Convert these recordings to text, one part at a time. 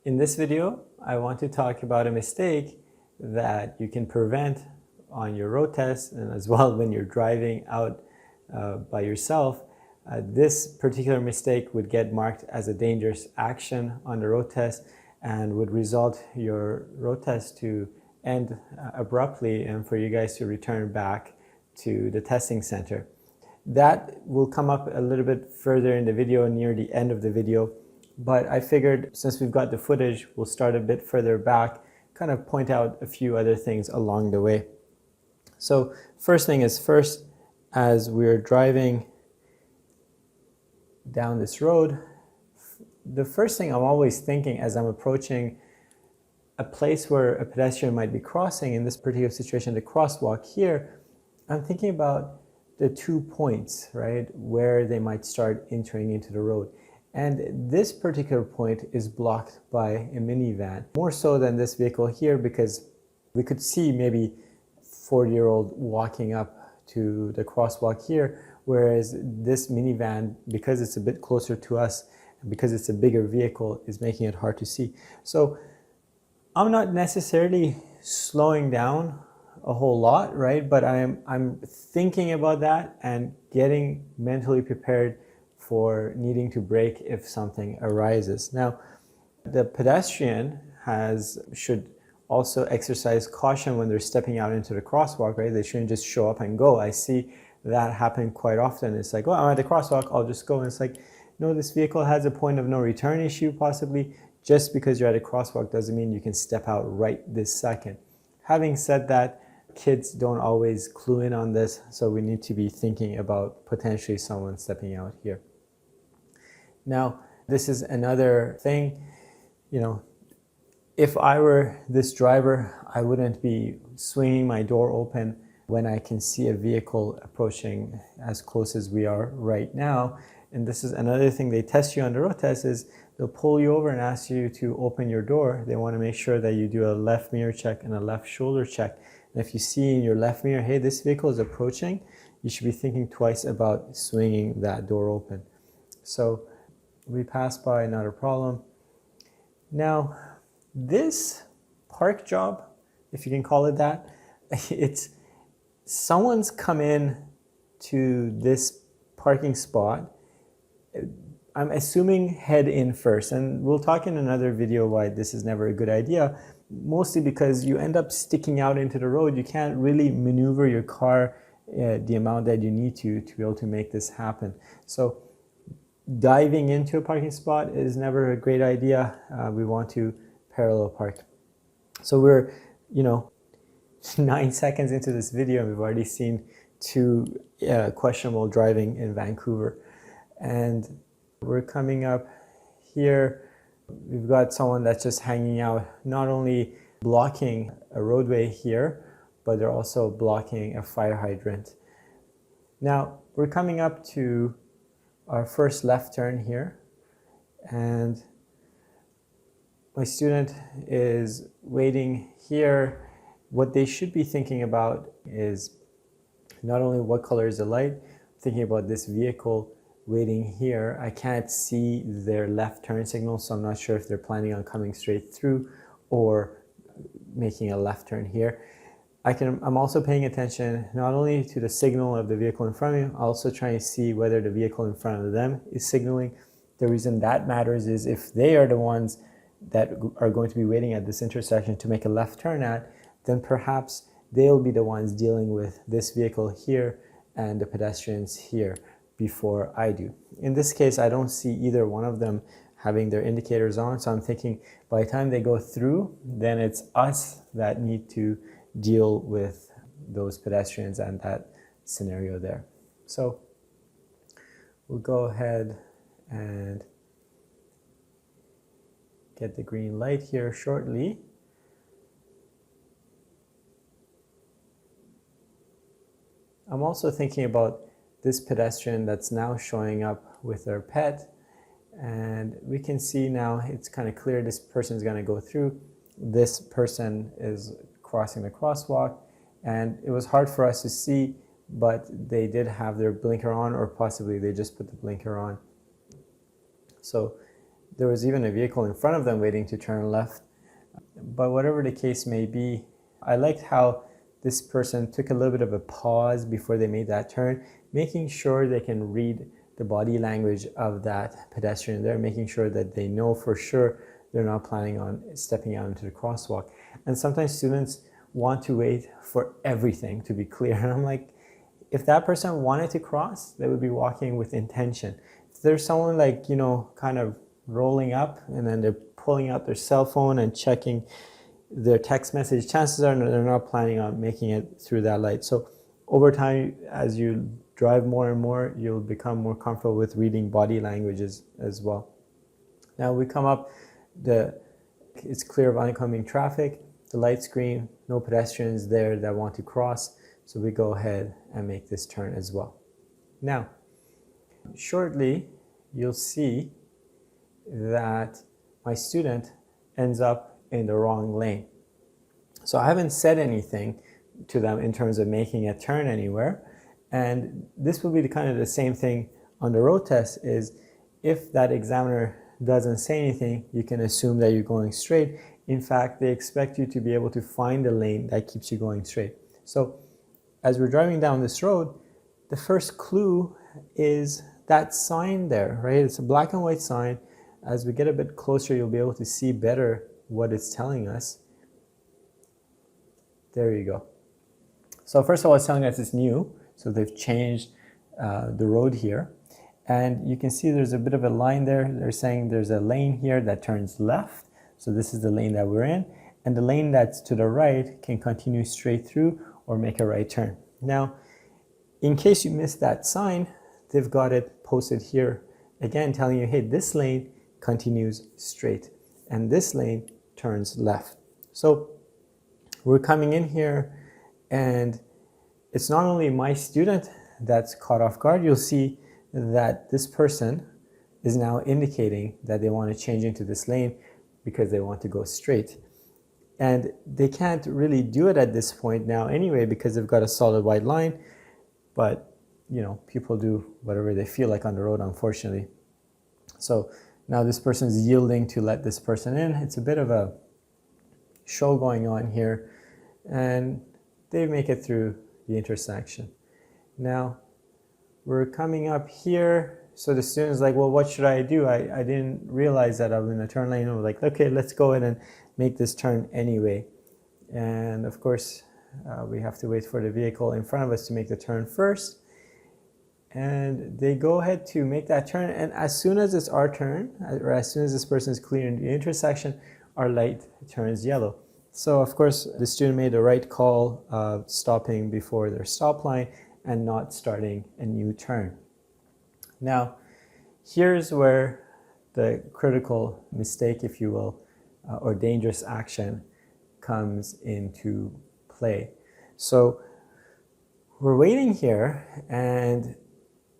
In this video, I want to talk about a mistake that you can prevent on your road test and as well when you're driving out by yourself. This particular mistake would get marked as a dangerous action on the road test and would result your road test to end abruptly and for you guys to return back to the testing center. That will come up a little bit further in the video, near the end of the video. But I figured since we've got the footage, we'll start a bit further back, kind of point out a few other things along the way. So first thing is first, as we're driving down this road, the first thing I'm always thinking as I'm approaching a place where a pedestrian might be crossing, in this particular situation, the crosswalk here, I'm thinking about the 2 points, right, where they might start entering into the road. And this particular point is blocked by a minivan, more so than this vehicle here, because we could see maybe 40-year-old walking up to the crosswalk here, whereas this minivan, because it's a bit closer to us, and because it's a bigger vehicle, is making it hard to see. So I'm not necessarily slowing down a whole lot, right? But I'm thinking about that and getting mentally prepared for needing to brake if something arises. Now, the pedestrian should also exercise caution when they're stepping out into the crosswalk, right? They shouldn't just show up and go. I see that happen quite often. It's like, well, I'm at the crosswalk, I'll just go. And it's like, no, this vehicle has a point of no return issue possibly. Just because you're at a crosswalk doesn't mean you can step out right this second. Having said that, kids don't always clue in on this, so we need to be thinking about potentially someone stepping out here. Now, this is another thing, if I were this driver, I wouldn't be swinging my door open when I can see a vehicle approaching as close as we are right now. And this is another thing they test you on the road test is they'll pull you over and ask you to open your door. They want to make sure that you do a left mirror check and a left shoulder check. And if you see in your left mirror, hey, this vehicle is approaching, you should be thinking twice about swinging that door open. So we passed by another problem. Now, this park job, if you can call it that, someone's come in to this parking spot. I'm assuming head in first, and we'll talk in another video why this is never a good idea, mostly because you end up sticking out into the road. You can't really maneuver your car the amount that you need to be able to make this happen. So diving into a parking spot is never a great idea. We want to parallel park. So we're 9 seconds into this video and we've already seen two questionable driving in Vancouver. And we're coming up here. We've got someone that's just hanging out, not only blocking a roadway here, but they're also blocking a fire hydrant. Now, we're coming up to our first left turn here, and my student is waiting here. What they should be thinking about is not only what color is the light, thinking about this vehicle waiting here. I can't see their left turn signal, so I'm not sure if they're planning on coming straight through or making a left turn here. I'm also paying attention not only to the signal of the vehicle in front of me, also trying to see whether the vehicle in front of them is signaling. The reason that matters is if they are the ones that are going to be waiting at this intersection to make a left turn at, then perhaps they'll be the ones dealing with this vehicle here and the pedestrians here before I do. In this case, I don't see either one of them having their indicators on, so I'm thinking by the time they go through, then it's us that need to deal with those pedestrians and that scenario there. So we'll go ahead and get the green light here shortly. I'm also thinking about this pedestrian that's now showing up with their pet, and we can see now it's kind of clear this person is going to go through. This person is crossing the crosswalk, and it was hard for us to see, but they did have their blinker on, or possibly they just put the blinker on. So There was even a vehicle in front of them waiting to turn left. But whatever the case may be, I liked how this person took a little bit of a pause before they made that turn, making sure they can read the body language of that pedestrian there, making sure that they know for sure they're not planning on stepping out into the crosswalk. And sometimes students want to wait for everything to be clear. And I'm like, if that person wanted to cross, they would be walking with intention. If there's someone like, kind of rolling up and then they're pulling out their cell phone and checking their text message, chances are they're not planning on making it through that light. So over time, as you drive more and more, you'll become more comfortable with reading body languages as well. Now we come up, it's clear of oncoming traffic, the light's green, no pedestrians there that want to cross, so we go ahead and make this turn as well. Now, shortly, you'll see that my student ends up in the wrong lane. So I haven't said anything to them in terms of making a turn anywhere. And this will be kind of the same thing on the road test, is if that examiner doesn't say anything, you can assume that you're going straight. In fact, they expect you to be able to find a lane that keeps you going straight. So as we're driving down this road, the first clue is that sign there, right? It's a black and white sign. As we get a bit closer, you'll be able to see better what it's telling us. There you go. So first of all, it's telling us it's new. So they've changed the road here. And you can see there's a bit of a line there. They're saying there's a lane here that turns left. So this is the lane that we're in. And the lane that's to the right can continue straight through or make a right turn. Now, in case you missed that sign, they've got it posted here. Again, telling you, hey, this lane continues straight and this lane turns left. So we're coming in here and it's not only my student that's caught off guard. You'll see that this person is now indicating that they want to change into this lane because they want to go straight. And they can't really do it at this point now anyway because they've got a solid white line. But, people do whatever they feel like on the road, unfortunately. So now this person is yielding to let this person in. It's a bit of a show going on here. And they make it through the intersection. Now, we're coming up here. So the student's like, well, what should I do? I didn't realize that I'm in a turn lane. I'm like, okay, let's go ahead and make this turn anyway. And of course, we have to wait for the vehicle in front of us to make the turn first. And they go ahead to make that turn. And as soon as it's our turn, or as soon as this person is clearing the intersection, our light turns yellow. So of course, the student made the right call of stopping before their stop line and not starting a new turn. Now, here's where the critical mistake, if you will, or dangerous action comes into play. So we're waiting here and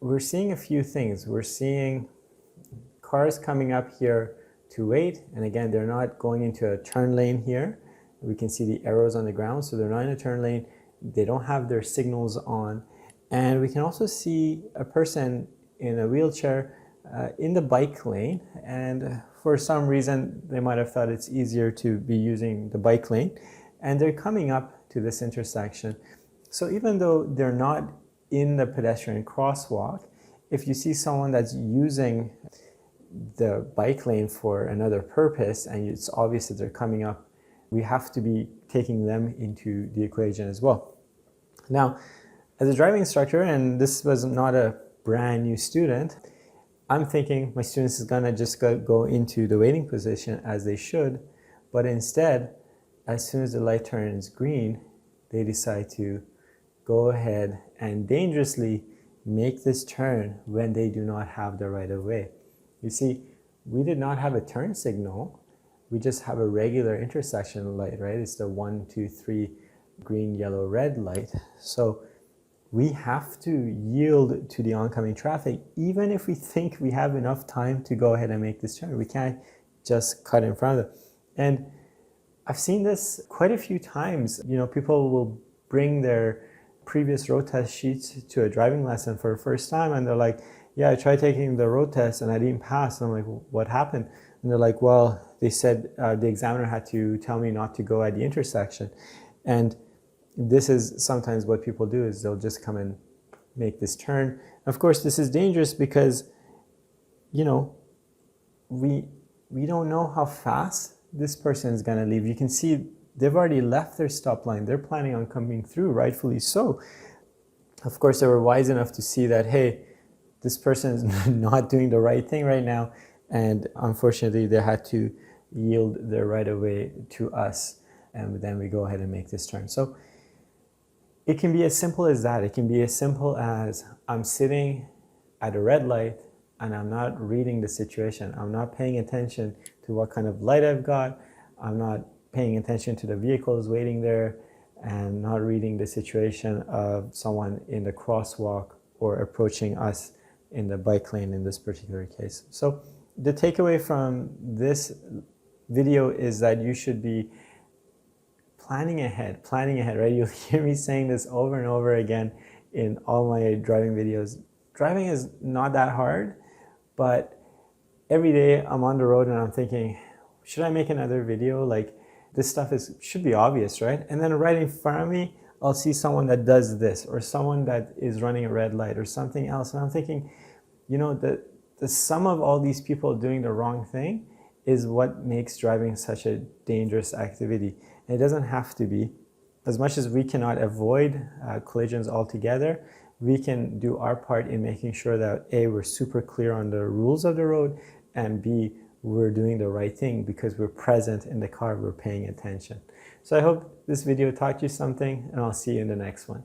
we're seeing a few things. We're seeing cars coming up here to wait. And again, they're not going into a turn lane here. We can see the arrows on the ground. So they're not in a turn lane. They don't have their signals on. And we can also see a person in a wheelchair in the bike lane. And for some reason, they might have thought it's easier to be using the bike lane. And they're coming up to this intersection. So even though they're not in the pedestrian crosswalk, if you see someone that's using the bike lane for another purpose and it's obvious that they're coming up, we have to be taking them into the equation as well. Now, as a driving instructor, and this was not a brand new student, I'm thinking my students is gonna just go into the waiting position as they should, but instead, as soon as the light turns green, they decide to go ahead and dangerously make this turn when they do not have the right of way. You see, we did not have a turn signal. We just have a regular intersection light, right? It's the 1, 2, 3 green, yellow, red light. So we have to yield to the oncoming traffic, even if we think we have enough time to go ahead and make this turn. We can't just cut in front of them. And I've seen this quite a few times. People will bring their previous road test sheets to a driving lesson for the first time and they're like, yeah, I tried taking the road test and I didn't pass. And I'm like, what happened? And they're like, well, they said the examiner had to tell me not to go at the intersection. And this is sometimes what people do, is they'll just come and make this turn. Of course, this is dangerous because, you know, we don't know how fast this person is going to leave. You can see they've already left their stop line. They're planning on coming through, rightfully so. Of course, they were wise enough to see that, hey, this person is not doing the right thing right now. And unfortunately, they had to yield their right of way to us. And then we go ahead and make this turn. So it can be as simple as that. It can be as simple as I'm sitting at a red light and I'm not reading the situation. I'm not paying attention to what kind of light I've got. I'm not paying attention to the vehicles waiting there, and not reading the situation of someone in the crosswalk or approaching us in the bike lane in this particular case. So the takeaway from this video is that you should be planning ahead, right? You'll hear me saying this over and over again in all my driving videos. Driving is not that hard, but every day I'm on the road and I'm thinking, should I make another video? Like, this stuff should be obvious, right? And then right in front of me, I'll see someone that does this, or someone that is running a red light or something else. And I'm thinking, you know, the sum of all these people doing the wrong thing is what makes driving such a dangerous activity. And it doesn't have to be. As much as we cannot avoid collisions altogether, we can do our part in making sure that A, we're super clear on the rules of the road, and B, we're doing the right thing because we're present in the car, we're paying attention. So I hope this video taught you something, and I'll see you in the next one.